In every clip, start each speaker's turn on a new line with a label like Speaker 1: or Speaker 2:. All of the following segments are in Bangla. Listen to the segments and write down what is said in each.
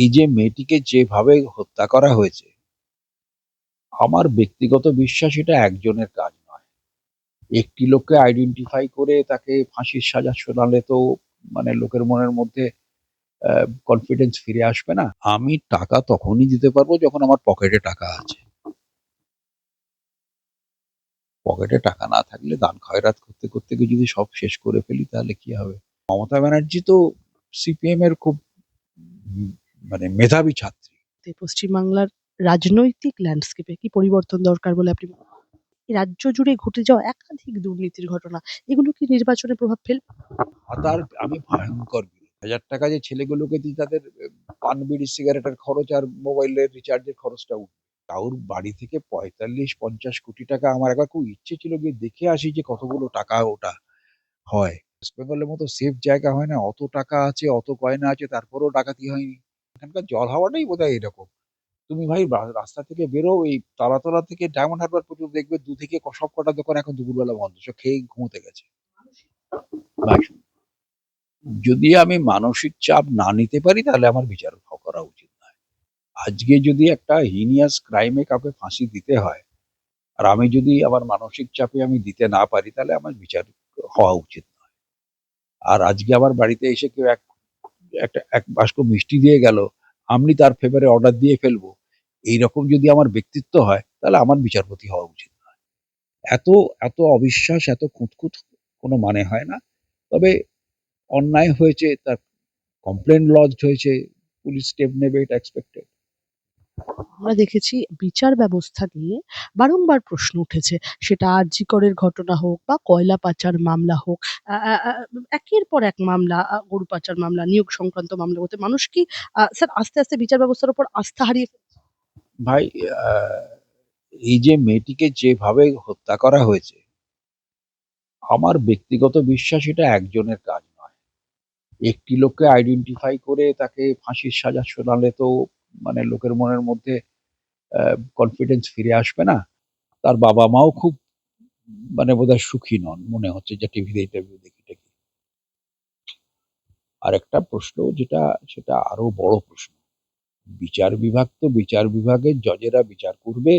Speaker 1: এই যে মেয়েটিকে যেভাবে হত্যা করা হয়েছে, আমার ব্যক্তিগত বিশ্বাস এটা একজনের কাজ নয়। একটি লোককে আইডেন্টিফাই করে তাকে ফাঁসির সাজা শোনালে তো লোকের মনের মধ্যে কনফিডেন্স ফিরে আসবে না। আমি টাকা তখনই দিতে পারবো যখন আমার পকেটে টাকা আছে। পকেটে টাকা না থাকলে দান খয়রাত করতে করতে গিয়ে যদি সব শেষ করে ফেলি তাহলে কি হবে? মমতা ব্যানার্জি তো সিপিএম এর খুব উম মেধাবী ছাত্রী।
Speaker 2: পশ্চিমবাংলার রাজনৈতিক ল্যান্ডস্কেপে কি পরিবর্তন দরকার বলে আপনি মনে করেন? এই রাজ্য জুড়ে ঘটে যাওয়া একাধিক দুর্নীতির ঘটনা, এগুলো কি নির্বাচনে প্রভাব ফেলবে?
Speaker 1: তার আমি ভয়ংকর বিরোধী। ৳১,০০০ যে ছেলেগুলোকে দিই তাদের পান, বিড়ি, সিগারেটের খরচ আর মোবাইলের রিচার্জের খরচটা উঠবে। কারুর বাড়ি থেকে ৪৫-৫০ কোটি টাকা আমার একবার খুব ইচ্ছে ছিল গিয়ে দেখে আসি যে কতগুলো টাকা ওটা হয়। ওয়েস্ট বেঙ্গলের মতো সেফ জায়গা হয় না। অত টাকা আছে, অত গয়না আছে তারপরেও ডাকাতি হয়নি। এখানকার জল হাওয়াটাই বোধহয় এরকম। তুমি ভাই রাস্তা থেকে বেরো এই তারাতলা থেকে ডায়মন্ড হারবার পর্যন্ত দেখবে ২ থেকে সবকটা দোকান এখন দুপুরবেলা বন্ধ। সব খেয়ে ঘুমোতে গেছে। ভাই যদি আমি মানসিক চাপ না নিতে পারি তাহলে আমার বিচার করা উচিত নয়। আজকে যদি একটা হিনিয়াস ক্রাইম এ কাউকে ফাঁসি দিতে হয়, আর আমি যদি আমার মানসিক চাপে আমি দিতে না পারি তাহলে আমার বিচার হওয়া উচিত নয়। আর আজকে আমার বাড়িতে এসে কেউ এক বাস্ক মিষ্টি দিয়ে গেল, আমি তার ফেভারে অর্ডার দিয়ে ফেলবো। এইরকম যদি আমার ব্যক্তিত্ব হয় তাহলে আমার বিচারপতি হওয়া উচিত নয়। এত এত অবিশ্বাস, এত খুঁতখুঁত কোনো মানে হয় না। তবে অন্যায় হয়েছে, তার কমপ্লেন লজড হয়েছে, পুলিশ স্টেপ নেবে এটা এক্সপেক্টেড।
Speaker 2: আমরা দেখেছি বিচার ব্যবস্থা নিয়ে বারংবার প্রশ্ন উঠেছে। সেটা আর.জি. করের ঘটনা হোক বা কয়লা পাচার মামলা হোক, আ আ আ একের পর এক মামলা, গরু পাচার মামলা, নিয়োগ সংক্রান্ত মামলা হতে মানুষ কি স্যার আস্তে, আস্তে বিচার ব্যবস্থার উপর আস্থা হারিয়ে ফেলছে?
Speaker 1: ভাই আহ, এই যে মেয়েটিকে যেভাবে হত্যা করা হয়েছে, আমার ব্যক্তিগত বিশ্বাস এটা একজনের কাজ নয়। একটি লোককে আইডেন্টিফাই করে তাকে ফাঁসির সাজা শোনালে তো লোকের মনের মধ্যে কনফিডেন্স ফিরে আসবে না। তার বাবা মাও খুব বোধহয় সুখী নন মনে হচ্ছে, যে টিভিতে ইন্টারভিউ দেখি টেকি। আর একটা প্রশ্ন যেটা, সেটা আরো বড় প্রশ্ন। বিচার বিভাগ তো বিচার বিভাগের জজেরা বিচার করবে,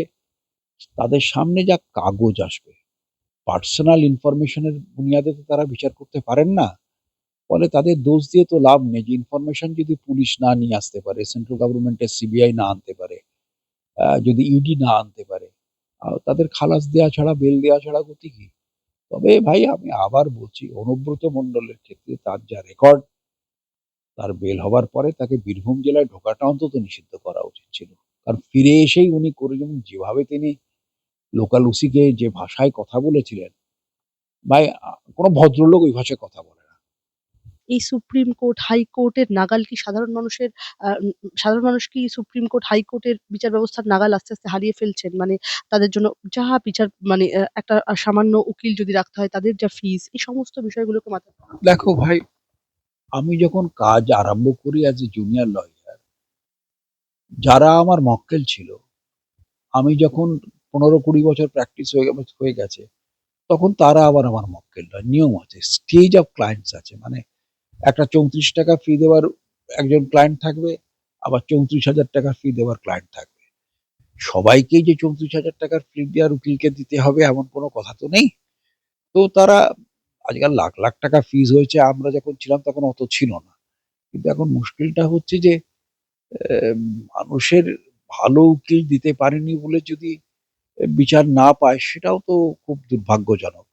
Speaker 1: তাদের সামনে যা কাগজ আসবে, পার্সোনাল ইনফরমেশনের বুনিয়াদে তো তারা বিচার করতে পারেন না। ফলে তাদের দোষ দিয়ে তো লাভ নেই। যে ইনফরমেশন যদি পুলিশ না নিয়ে আসতে পারে, সেন্ট্রাল গভর্নমেন্টের সিবিআই না আনতে পারে, যদি ইডি না আনতে পারে, তাদের খালাস দেওয়া ছাড়া, বেল দেওয়া ছাড়া গতি কি? তবে ভাই আমি আবার বলছি, অনুব্রত মণ্ডলের ক্ষেত্রে তার যা রেকর্ড, তার বেল হবার পরে তাকে বীরভূম জেলায় ঢোকাটা অন্তত নিষিদ্ধ করা উচিত ছিল। কারণ ফিরে এসেই উনি করে যেমন যেভাবে তিনি লোকাল ওসিকে যে ভাষায় কথা বলেছিলেন, ভাই কোনো ভদ্রলোক ওই ভাষায় কথা বলে না।
Speaker 2: এই সুপ্রিম কোর্ট, হাইকোর্টের নাগাল কি সাধারণ মানুষের সাধারণ মানুষ কি সুপ্রিম কোর্ট, হাইকোর্টের বিচার ব্যবস্থার নাগাল আস্তে, আস্তে হারিয়ে ফেলছেন? মানে তাদের জন্য যা বিচার মানে একটা সামান্য উকিল যদি রাখতে হয় তাদের যা ফিস, এই সমস্ত বিষয়গুলোকে মাথায়
Speaker 1: দেখো ভাই, আমি যখন কাজ আরম্ভ করি অ্যাজ এ জুনিয়র লয়ার, যারা আমার মক্কেল ছিল, আমি যখন ১৫-২০ বছর প্র্যাকটিস হয়ে গেছে, তখন তারা আবার আমার মক্কেল নয়। নিয়ম আছে, স্টেজ অফ ক্লায়েন্টস আছে। একটা ৳৩৪ ফি দেওয়ার একজন ক্লায়েন্ট থাকবে, আবার ৳৩৪,০০০ ফি দেওয়ার ক্লায়েন্ট থাকবে। সবাইকেই যে ৳৩৪,০০০ ফি দেওয়ার উকিলকে দিতে হবে এমন কোনো কথা তো নেই। তো তারা আজকাল লাখ লাখ টাকা ফিস হয়েছে, আমরা যখন ছিলাম তখন অত ছিল না। কিন্তু এখন মুশকিলটা হচ্ছে যে আহ, মানুষের ভালো উকিল দিতে পারেনি বলে যদি বিচার না পায়, সেটাও তো খুব দুর্ভাগ্যজনক।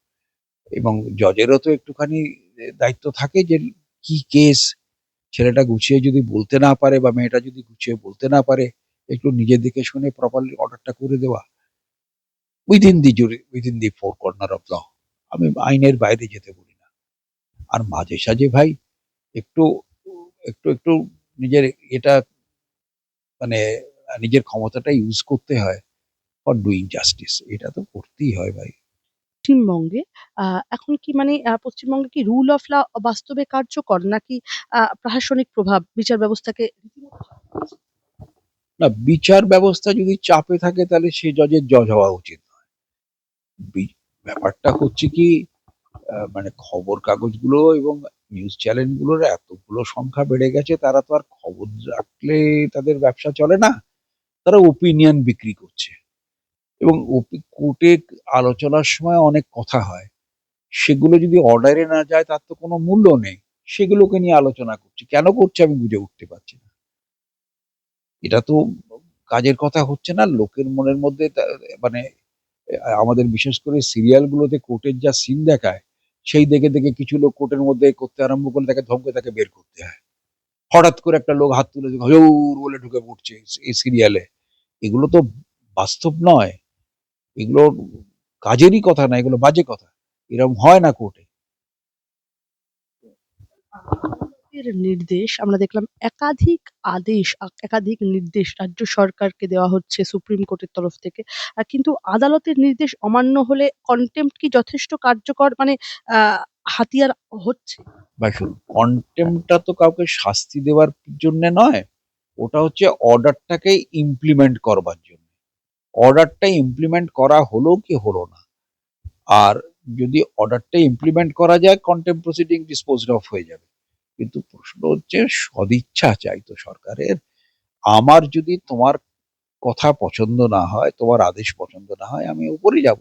Speaker 1: এবং জজেরও তো একটুখানি দায়িত্ব থাকে যে কি কেস, ছেলেটা গুছিয়ে যদি বলতে না পারে বা মেয়েটা যদি গুছিয়ে বলতে না পারে, একটু নিজে দেখে শুনে প্রপারলি অর্ডারটা করে দেওয়া, within the four corner of law. আমি আইনের বাইরে যেতে বলি না। আর মাঝে সাঝে ভাই একটু একটু একটু নিজের এটা মানে নিজের ক্ষমতাটা ইউজ করতে হয় ফর ডুইং জাস্টিস। এটা তো করতেই হয় ভাই।
Speaker 2: পশ্চিমবঙ্গে আ এখন কি মানে পশ্চিমবঙ্গে কি রুল অফ ল বাস্তবে কার্যকর? নাকি প্রশাসনিক প্রভাব বিচার ব্যবস্থাকে রীতিমতো চাপিয়ে দিচ্ছে?
Speaker 1: না, বিচার ব্যবস্থা যদি চাপে থাকে তাহলে সে জজের জজ হওয়া উচিত নয়। ব্যাপারটা হচ্ছে কি, মানে খবর কাগজগুলো এবং নিউজ চ্যানেলগুলোর এতগুলো সংখ্যা বেড়ে গেছে, তারা তো আর খবর রাখলে তাদের ব্যবসা চলে না। তারা ওপিনিয়ন বিক্রি করছে এবং কোর্টে আলোচনার সময় অনেক কথা হয়। সেগুলো যদি অর্ডারে না যায় তার তো কোনো মূল্য নেই। সেগুলোকে নিয়ে আলোচনা করছে। কেন করছে আমি বুঝে উঠতে পারছি না। এটা তো কাজের কথা হচ্ছে না। লোকের মনের মধ্যে মানে আমাদের বিশেষ করে সিরিয়ালগুলোতে কোর্টের যা সিন দেখায়, সেই দেখে দেখে কিছু লোক কোর্টের মধ্যে করতে আরম্ভ করলে তাকে ধমকে তাকে বের করতে হয়। হঠাৎ করে একটা লোক হাত তুলে হুজুর বলে ঢুকে পড়ছে এই সিরিয়ালে। এগুলো তো বাস্তব নয়। এগুলো কাজেরই কথা না, এগুলো বাজে কথা। এরকম হয় না কোর্টে।
Speaker 2: আদালতের নির্দেশ আমরা দেখলাম একাধিক আদেশ, একাধিক নির্দেশ রাজ্য সরকারকে দেওয়া হচ্ছে সুপ্রিম কোর্টের তরফ থেকে। কিন্তু আদালতের নির্দেশ অমান্য হলে কনটেম্প্ট কি যথেষ্ট কার্যকর মানে আ হাতিয়ার হচ্ছে?
Speaker 1: বা শুনুন, কন্টেম্পটা তো কাউকে শাস্তি দেওয়ার জন্য নয়। ওটা হচ্ছে অর্ডারটাকে ইমপ্লিমেন্ট করবার জন্য। অর্ডারটা ইমপ্লিমেন্ট করা হলো কি হলো না। আর যদি অর্ডারটা ইমপ্লিমেন্ট করা যায়, কন্টেম্পট প্রসিডিং ডিসপোজড অফ হয়ে যাবে। কিন্তু প্রশ্ন হচ্ছে সদিচ্ছা চাই তো সরকারের। আমার যদি তোমার কথা পছন্দ না হয়, তোমার আদেশ পছন্দ না হয়, আমি উপরে যাব।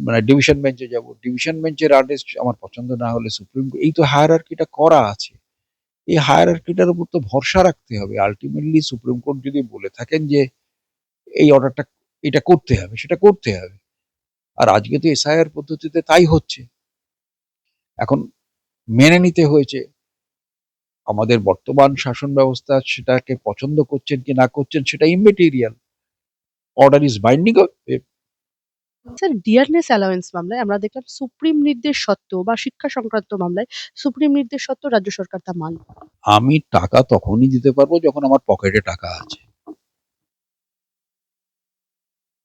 Speaker 1: মানে ডিভিশন বেঞ্চে যাব। ডিভিশন বেঞ্চের আদেশ আমার পছন্দ না হলে সুপ্রিম, এই তো হায়ারার্কিটা করা আছে। এই হায়ারার্কিটার উপর তো ভরসা রাখতে হবে। আলটিমেটলি সুপ্রিম কোর্ট যদি বলে থাকেন যে এই অর্ডারটা এটা করতে হবে, সেটা করতে হবে। আর আজকে তো এসআইআর পদ্ধতিতে তাই হচ্ছে। এখন মেনে নিতে হয়েছে। আমাদের বর্তমান শাসন ব্যবস্থা সেটাকে পছন্দ করছেন কি না করছেন সেটা immaterial. Order is binding.
Speaker 2: Sir dearness allowance মামলায় আমরা দেখলাম সুপ্রিম নির্দেশ সত্ত্বেও বা শিক্ষা সংক্রান্ত মামলায় সুপ্রিম নির্দেশ সত্ত্বেও রাজ্য সরকার তা মানল না।
Speaker 1: আমি টাকা তখনই দিতে পারবো যখন আমার পকেটে টাকা আছে।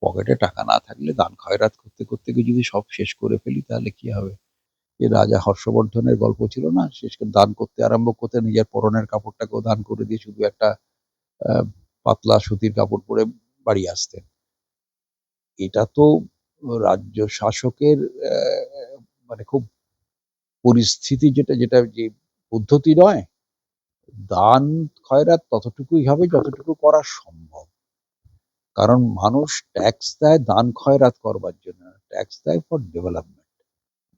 Speaker 1: পকেটে টাকা না থাকলে দান খয়রাত করতে করতে গিয়ে যদি সব শেষ করে ফেলি তাহলে কি হবে? যে রাজা হর্ষবর্ধনের গল্প ছিল না, শেষ দান করতে আরম্ভ করতে নিজের পরনের কাপড়টাকেও দান করে দিয়ে শুধু একটা পাতলা সুতির কাপড় পরে বাড়ি আসতেন। এটা তো রাজ্য শাসকের মানে খুব পরিস্থিতি, যেটা যেটা যে পদ্ধতি নয়। দান খয়রাত ততটুকুই হবে যতটুকু করা সম্ভব। কারণ মানুষ ট্যাক্স দেয় দান খয়রাত করবার জন্য, ট্যাক্স দেয় ফর ডেভেলপমেন্ট।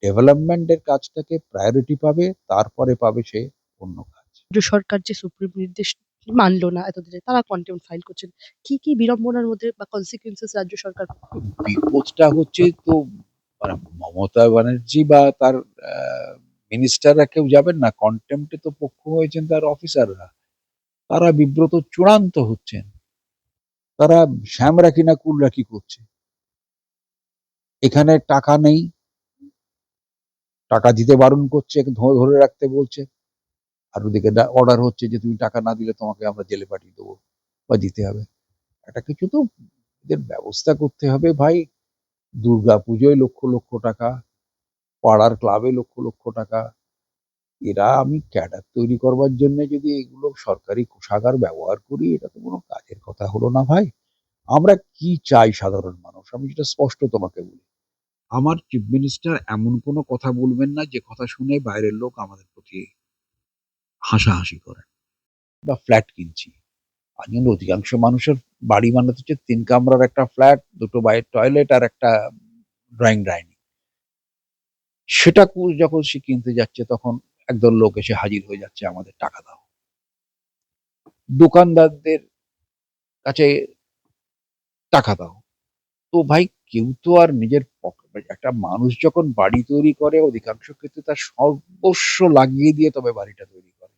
Speaker 1: ডেভেলপমেন্টের কাজটাকে প্রায়োরিটি পাবে, তারপরে পাবে সে অন্য কাজ।
Speaker 2: রাজ্য সরকার যে সুপ্রিম নির্দেশ মানল না এতদিনে তারা কন্টেম্প্ট ফাইল করছেন। কি বিড়ম্বনার মধ্যে বা কনসিকুয়েন্সেস রাজ্য সরকার
Speaker 1: বিপদটা হচ্ছে তো মানে মমতা ব্যানার্জি বা তার মিনিস্টাররা কেউ যাবেন না। কন্টেম্পটে তো পক্ষ হয়েছেন তার অফিসাররা। তারা বিব্রত চূড়ান্ত হচ্ছেন। তারা শ্যামরাখি না কুলরাখি করছে। এখানে টাকা নেই, টাকা দিতে বারণ করছে, ধরে রাখতে বলছে। আর ওদিকে অর্ডার হচ্ছে যে তুমি টাকা না দিলে তোমাকে আমরা জেলে পাঠিয়ে দেবো বা দিতে হবে। একটা কিছু তো এদের ব্যবস্থা করতে হবে ভাই। দুর্গা পুজোয় লক্ষ লক্ষ টাকা, পাড়ার ক্লাবে লক্ষ লক্ষ টাকা। এরা আমি ক্যাডার তৈরি করবার জন্য যদি এগুলো সরকারি কোষাগার ব্যবহার করি, এটা তো কোনো কাজের কথা হলো না ভাই। আমরা কি চাই সাধারণ মানুষ, আমি সেটা স্পষ্ট তোমাকে বলি। আমার চিফ মিনিস্টার এমন কোনো কথা বলবেন না যে কথা শুনে বাইরের লোক আমাদের প্রতি হাসাহাসি করেন। বা ফ্ল্যাট কিনছি, আজকাল অধিকাংশ মানুষের বাড়ি বানাতে হচ্ছে ৩ কামরার একটা ফ্ল্যাট, ২ টো টয়লেট আর একটা ড্রয়িং ডাইনিং। সেটা যখন সে কিনতে যাচ্ছে তখন একদল লোক এসে হাজির হয়ে যাচ্ছে, আমাদের টাকা দাও। দোকানদারদের কাছে টাকা দাও। তো ভাই কেউ তো আর নিজের একটা মানুষ যখন বাড়ি তৈরি করে অধিকাংশ ক্ষেত্রে তার সর্বস্ব লাগিয়ে দিয়ে তবে বাড়িটা তৈরি করে।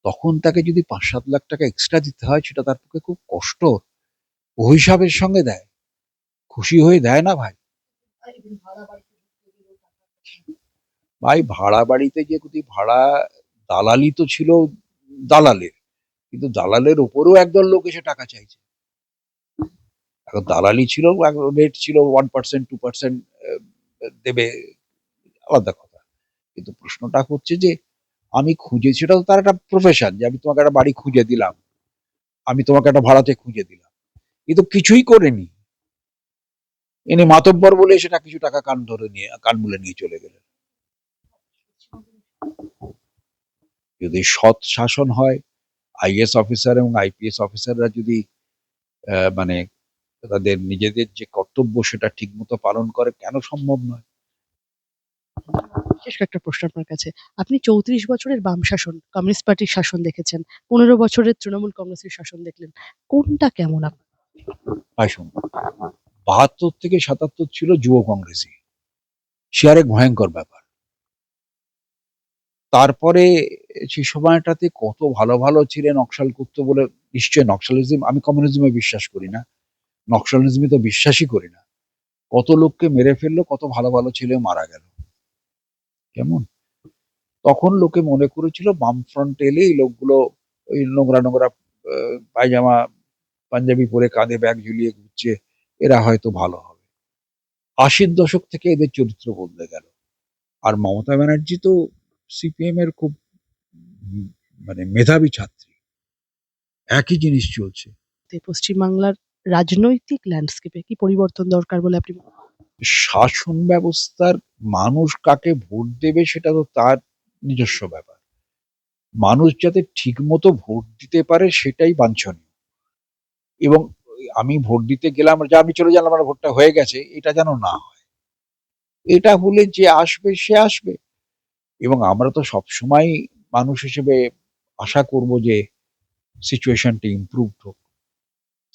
Speaker 1: তখন তাকে যদি ৫-৭ লাখ টাকা এক্সট্রা দিতে হয় সেটা তার পক্ষে খুব কষ্ট। ও হিসাবের সঙ্গে দেয়, খুশি হয়ে দেয় না ভাই। ভাই ভাড়া বাড়িতে যে ভাড়া দালালি তো ছিল দালালের, কিন্তু দালালের উপরেও একদল লোক এসে টাকা চাইছে। এখন দালালি ছিল, রেট ছিল 1% 2% দেবে, আলাদা কথা। কিন্তু প্রশ্নটা হচ্ছে যে আমি খুঁজে, সেটা তো তার একটা প্রফেশন যে আমি তোমাকে একটা বাড়ি খুঁজে দিলাম, আমি তোমাকে একটা ভাড়াতে খুঁজে দিলাম। এ তো কিছুই করেনি। ইনি মাতব্বর বলে সেটা কিছু টাকা কান মুলে নিয়ে চলে গেলেন। যদি সৎ শাসন হয়, আইএস অফিসার এবং আইপিএস অফিসাররা যদি মানে তাদের নিজেদের যে কর্তব্য সেটা ঠিকমতো পালন করে, কেন সম্ভব নয়?
Speaker 2: শেষ একটা প্রশ্ন আপনার কাছে। আপনি ৩৪ বছরের বাম শাসন, কমিউনিস্ট পার্টির শাসন দেখেছেন। ১৫ বছরের তৃণমূল কংগ্রেসের শাসন দেখলেন। কোনটা কেমন আপনার?
Speaker 1: আসুন, ৭২ থেকে ৭৭ ছিল যুব কংগ্রেসই। সে আরেক ভয়ঙ্কর ব্যাপার। তারপরে সেই সময়টাতে কত ভালো, ভালো ছেলে নকশাল করতো বলে, নিশ্চয়ই নকশালিজম, আমি কমিউনিজমে বিশ্বাস করি না। নকশালিজমে তো বিশ্বাসই করি না। কত লোককে মেরে ফেললো, কত ভালো, ভালো ছেলে মারা গেল। কেমন? তখন লোকে মনে করেছিল বামফ্রন্ট এলে এই লোকগুলো ওই নোংরা, নোংরা পায়জামা, পাঞ্জাবি পরে কাঁধে ব্যাগ ঝুলিয়ে ঘুরছে, এরা হয়তো ভালো হবে। ৮০ দশক থেকে এদের চরিত্র বদলে গেল। আর মমতা ব্যানার্জি তো সিপিএম এর খুব উম মানে মেধাবী ছাত্রী। একই জিনিস চলছে।
Speaker 2: পশ্চিমবাংলার রাজনৈতিক ল্যান্ডস্কেপে কি পরিবর্তন দরকার বলে আপনি মনে করেন?
Speaker 1: শাসন ব্যবস্থার, মানুষ কাকে ভোট দেবে সেটা তো তার নিজস্ব ব্যাপার। মানুষ যাতে ঠিকমতো ভোট দিতে পারে সেটাই বাঞ্ছনীয়। এবং আমি ভোট দিতে গেলাম, যে আমি চলে গেলাম, আমার ভোটটা হয়ে গেছে, এটা যেন না হয়। এটা হলে যে আসবে সে আসবে। এবং আমরা তো সবসময় মানুষ হিসেবে আশা করব যে সিচুয়েশনটা ইমপ্রুভড হোক।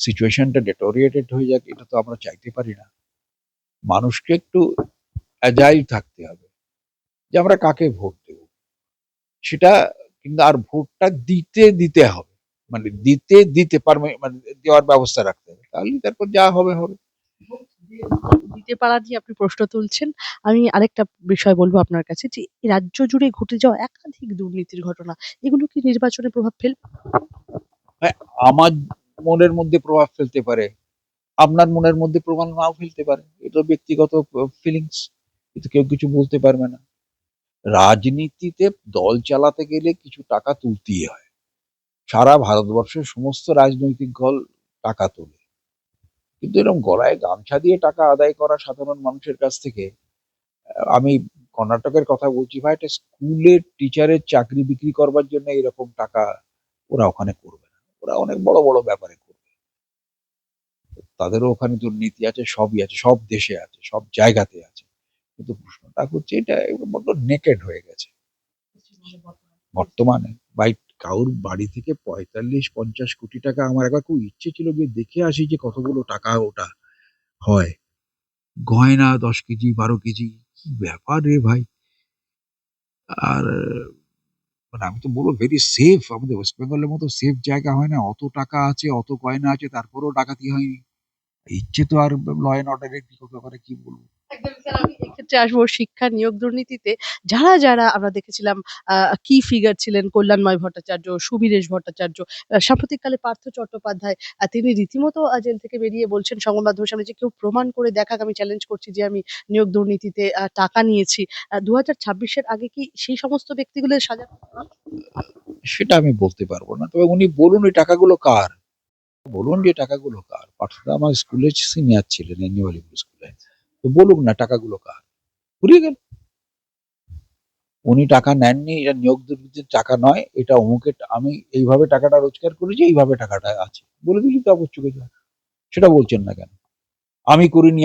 Speaker 1: সিচুয়েশনটা ডেটোরিয়েটেড হয়ে যাক, এটা তো আমরা চাইতে পারি না। মানুষকে একটু অ্যাজাইল থাকতে হবে যে আমরা কাকে ভোট দেব সেটা। কিন্তু আর ভোটটা দিতে হবে, মানে দিতে পারবে, মানে দেওয়ার ব্যবস্থা রাখতে হবে, তাহলে তারপর যা হবে হবে।
Speaker 2: দিতে পারা নিয়ে আপনি প্রশ্ন তুলছেন। আমি আরেকটা বিষয় বলব আপনার কাছে যে রাজ্য জুড়ে ঘটে যাওয়া একাধিক দুর্নীতির ঘটনা, এগুলো কি নির্বাচনে প্রভাব ফেলবে?
Speaker 1: হ্যাঁ, আমার মনের মধ্যে প্রভাব ফেলতে পারে, আপনার মনের মধ্যে প্রভাব নাও ফেলতে পারে, এটা ব্যক্তিগত ফিলিংস, কিন্তু কেউ কিছু বলতে পারবে না। রাজনীতিতে দল চালাতে গেলে কিছু টাকা তুলতেই হয়। সারা ভারতবর্ষের সমস্ত রাজনৈতিক দল টাকা তোলে, কিন্তু এরকম গলায় গামছা দিয়ে টাকা আদায় করা সাধারণ মানুষের কাছ থেকে, আমি কর্ণাটকের কথা বলছি ভাই, একটা স্কুলের টিচারের চাকরি বিক্রি করবার জন্য এরকম টাকা ওরা ওখানে করবে না। ওরা অনেক বড় বড় ব্যাপারে করবে। তাদেরও ওখানে দুর্নীতি আছে, সবই আছে, সব দেশে আছে, সব জায়গাতে আছে। কিন্তু প্রশ্নটা হচ্ছে এটা বড্ড নেকেড হয়ে গেছে বর্তমানে। ভাই, কারুর বাড়ি থেকে ৪৫-৫০ কোটি টাকা, আমার একবার খুব ইচ্ছে ছিল গিয়ে দেখে আসি যে কতগুলো টাকা ওটা হয়। গয়না ১০ কেজি, ১২ কেজি, কি ব্যাপার রে ভাই! আর মানে আমি তো বলবো ভেরি সেফ, আমাদের ওয়েস্ট বেঙ্গলের মতো সেফ জায়গা হয় না। অত টাকা আছে, অত গয়না আছে, তারপরেও ডাকাতি হয়নি। ইচ্ছে তো আর ল অ্যান্ড অর্ডারের ব্যাপারে কি বলবো?
Speaker 2: একদমই স্যার, আমি এক্ষেত্রে আসবো শিক্ষা নিয়োগ দুর্নীতিতে যারা আমরা দেখেছিলাম আ কি ফিগার ছিলেন কল্যাণময় ভট্টাচার্য, সুবীরেশ ভট্টাচার্য, সাম্প্রতিককালে পার্থ চট্টোপাধ্যায়, তিনি রীতিমতো জেল থেকে বেরিয়ে বলছেন সংবাদ মাধ্যমের সামনে যে কেউ প্রমাণ করে দেখাক, আমি চ্যালেঞ্জ করছি যে আমি নিয়োগ দুর্নীতিতে টাকা নিয়েছি। ২০২৬ এর আগে কি সেই সমস্ত ব্যক্তিগুলোর সাজা পাওয়া?
Speaker 1: সেটা আমি বলতে পারবো না। তবে উনি বলুন এই টাকাগুলো কার? বলুন যে টাকাগুলো কার? পার্থদা আমার স্কুলের সিনিয়র ছিলেন এনিউয়াল স্কুলে। তো বলুক না টাকাগুলো কার? ফুরিয়ে গেল। উনি টাকা নেননি, এটা নিয়োগ দুর্নীতির টাকা নয়, এটা অমুকের, আমি এইভাবে টাকাটা রোজগার করেছি, এইভাবে টাকাটা আছে। বলে দিলেই তো আপদ চুকে যায়। সেটা বলছেন না কেন? আমি করিনি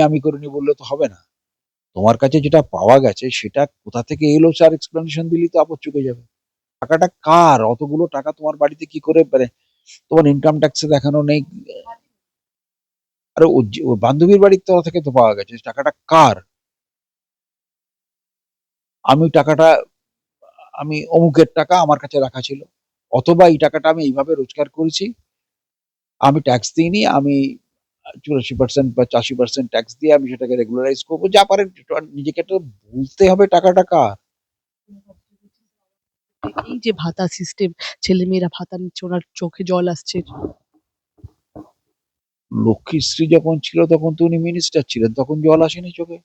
Speaker 1: বললে তো হবে না। তোমার কাছে যেটা পাওয়া গেছে সেটা কোথা থেকে এলো তার এক্সপ্লেনেশন দিলেই তো আপদ চুকে যাবে। টাকাটা কার? অতগুলো টাকা তোমার বাড়িতে কি করে, মানে তোমার ইনকাম ট্যাক্সে দেখানো নেই? আরে ওর বান্ধবীর বাড়ির তরফ থেকে তো পাওয়া গেছে। টাকাটা কার? আমি টাকাটা, আমি অমুকের টাকা আমার কাছে রাখা ছিল। অথবা এই টাকাটা আমি এইভাবে রোজগার করেছি। আমি ট্যাক্স দিইনি। আমি ৮৪% বা ৮০% ট্যাক্স দিয়ে আমি সেটাকে রেগুলারাইজ করব। যা পারেন নিজেকে তো বুঝতে হবে টাকাটা কার।
Speaker 2: এই যে ভাতা সিস্টেম, ছেলেমেয়েরা ভাতা নিচ্ছে, ওনার চোখে জল আসছে।
Speaker 1: লক্ষ্মীশ্রী যখন ছিল তখন তো উনি মিনিস্টার ছিলেন। তখন জল আসেনি চোখে।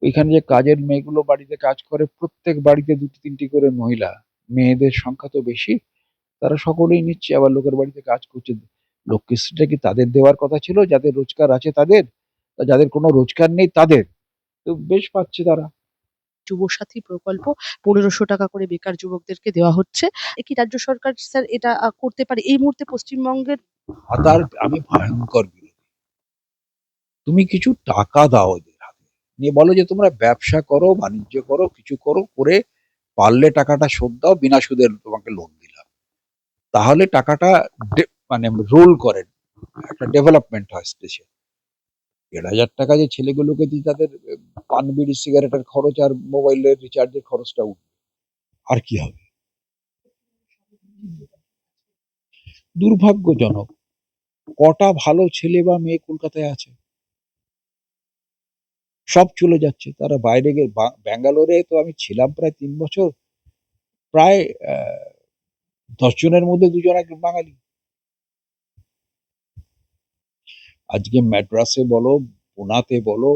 Speaker 1: ওইখানে যে কাজের মেয়েগুলো বাড়িতে কাজ করে, প্রত্যেক বাড়িতে ২টি-৩টি করে মহিলা। মেয়েদের সংখ্যা তো বেশি। তারা সকলেই নিচ্ছে, আবার লোকের বাড়িতে কাজ করছে। লক্ষ্মীশ্রীটা কি তাদের দেওয়ার কথা ছিল যাদের রোজগার আছে তাদের? যাদের কোনো রোজগার নেই তাদের? তো বেশ পাচ্ছে তারা।
Speaker 2: যুবসাথী প্রকল্প ১৫০০ টাকা করে বেকার যুবকদেরকে দেওয়া হচ্ছে। এ কি রাজ্য সরকার স্যার এটা করতে পারে? এই মুহূর্তে পশ্চিমবঙ্গের
Speaker 1: তার আমি ভয়ঙ্কর বিরোধী। তুমি কিছু টাকা দাও ওদের হাতে। নিয়ে বলো যে তোমরা ব্যবসা করো, বাণিজ্য করো, কিছু করো, করে পারলে টাকাটা শোধ দাও, বিনা সুদে তোমাকে লোন দিলাম। তাহলে টাকাটা মানে রোল করে, একটা ডেভেলপমেন্ট হয় দেশে। ১,৫০০ টাকা যে ছেলেগুলোকে দিই তাদের পান বিড়ি সিগারেটের খরচ আর মোবাইলের রিচার্জের খরচটা উঠবে। আর কি হবে? দুর্ভাগ্যজনক। কটা ভালো ছেলে বা মেয়ে কলকাতায় আছে, সব চলে যাচ্ছে। তারা বাইরে গিয়ে ব্যাঙ্গালোরে তো আমি ছিলাম প্রায় ৩ বছর, প্রায় ১০ জনের মধ্যে ২ জন একজন বাঙালি। আজকে ম্যাড্রাসে বলো, পুনাতে বলো,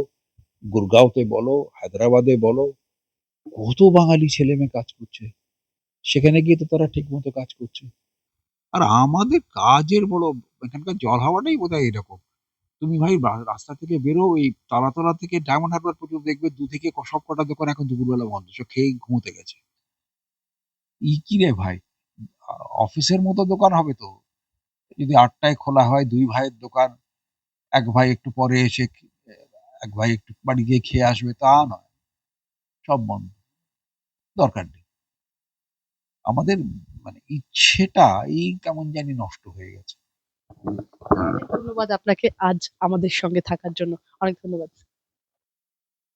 Speaker 1: গুরগাঁওতে বলো, হায়দ্রাবাদে বলো, কত বাঙালি ছেলে মেয়ে কাজ করছে। সেখানে গিয়ে তো তারা ঠিক মতো কাজ করছে। আর আমাদের কাজের বড়, এখানকার জল হাওয়াটাই বোধহয় এরকম। তুমি ভাই রাস্তা থেকে বেরো, এই তালাতলা থেকে ডায়মন্ড হারবার পর্যন্ত দেখবে দু থেকে সব কটা দোকান এখন দুপুরবেলা বন্ধ, সব খেয়ে ঘুমোতে গেছে। কি রে ভাই, অফিসের মতো দোকান হবে তো? যদি ৮টায় খোলা হয়, দুই ভাইয়ের দোকান, এক ভাই একটু পরে এসে এক ভাই একটু বাড়ি গিয়ে খেয়ে আসবে, তা নয়, সব বন্ধ। দরকার নেই। আমাদের মানে ইচ্ছেটা এই কেমন জানি নষ্ট হয়ে গেছে।
Speaker 2: অনেক ধন্যবাদ আপনাকে আজ আমাদের সঙ্গে থাকার জন্য। অনেক ধন্যবাদ।